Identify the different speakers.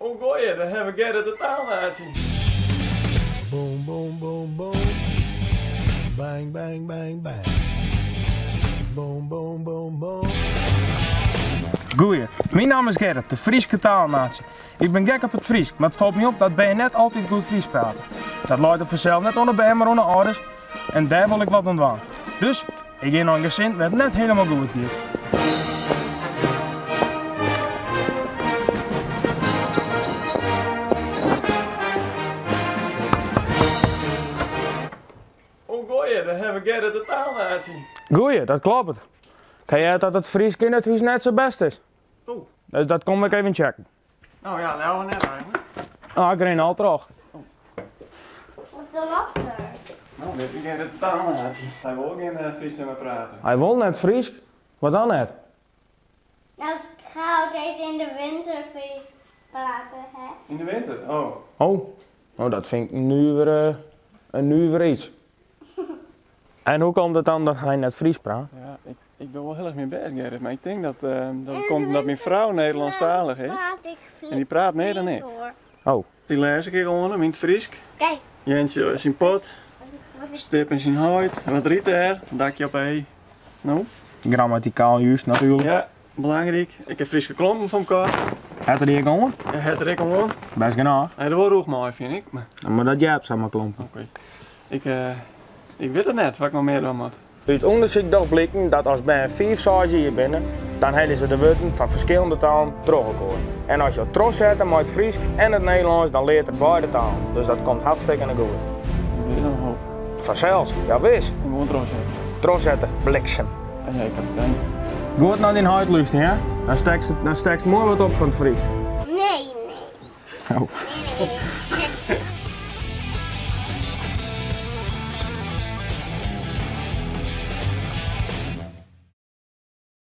Speaker 1: Oh goeie, dan hebben we Gerrit de taalnatie.
Speaker 2: Boom, boom, boom, boom. Bang, bang, bang, bang. Boom, boom, boom, boom.
Speaker 3: Goeie, mijn naam is Gerrit, de Frieske taalnatie. Ik ben gek op het Fries, maar het valt me op dat bij je net altijd goed Fries praten. Dat luidt op vanzelf net onder bij maar onder ouders en daar wil ik wat aan doen. Dus, ik ga naar een gezin dat net helemaal goed gaat.
Speaker 1: Oh goeie, dan hebben we Gerrit de taalnatie.
Speaker 3: Goeie, dat klopt. Kan jij dat het Fries in het huis net zo best is?
Speaker 1: Oh.
Speaker 3: Dus dat kom ik even checken.
Speaker 1: Nou ja, nou net eigenlijk.
Speaker 3: Ah, ik ren al terug.
Speaker 4: Op de lachter.
Speaker 1: Nou, dit is Gerrit de taalnatie. Hij wil ook in Fries met praten.
Speaker 3: Hij wil net Fries, wat dan net?
Speaker 4: Nou, ik ga altijd in de winterfeest praten, hè?
Speaker 1: In de winter? Oh.
Speaker 3: Oh, dat vind ik nu weer iets. En hoe komt het dan dat hij net Fries praat?
Speaker 1: Ja, ik ben wel heel erg mee bezig, Gerrit, maar ik denk dat het komt omdat mijn vrouw Nederlandstalig is. En die praat meer dan ik.
Speaker 3: Oh.
Speaker 1: Die lees ik hier gewoon in het Fries.
Speaker 4: Kijk.
Speaker 1: Jentje zijn pot, stip in zijn huid, wat riet er, dakje op E. Nou?
Speaker 3: Grammaticaal juist natuurlijk.
Speaker 1: Ja, belangrijk. Ik heb Friese klompen van elkaar.
Speaker 3: Had er hier gewoon?
Speaker 1: Ja, het er ik gewoon.
Speaker 3: Best genoeg.
Speaker 1: Hij is wel roeg mooi, vind ik.
Speaker 3: Maar dat jij hebt zeg maar klompen.
Speaker 1: Oké. Ik weet het net wat ik nog meer dan moet.
Speaker 3: Uit onderzoek toch blijkt dat als bij een 5 size hier binnen, dan hebben ze de woorden van verschillende talen teruggekomen. En als je het trots zet met het Fries en het Nederlands, dan leert het beide talen. Dus dat komt hartstikke goed.
Speaker 1: Ik weet nog hoop.
Speaker 3: Vanzelfs, ja wees.
Speaker 1: Ik moet gewoon
Speaker 3: Trots zetten, bliksem.
Speaker 1: En ja, ik heb het
Speaker 3: Goed naar die huid luisteren, hè? Dan stekst mooi wat op van het Fries.
Speaker 4: Nee.
Speaker 3: Oh.
Speaker 4: Nee.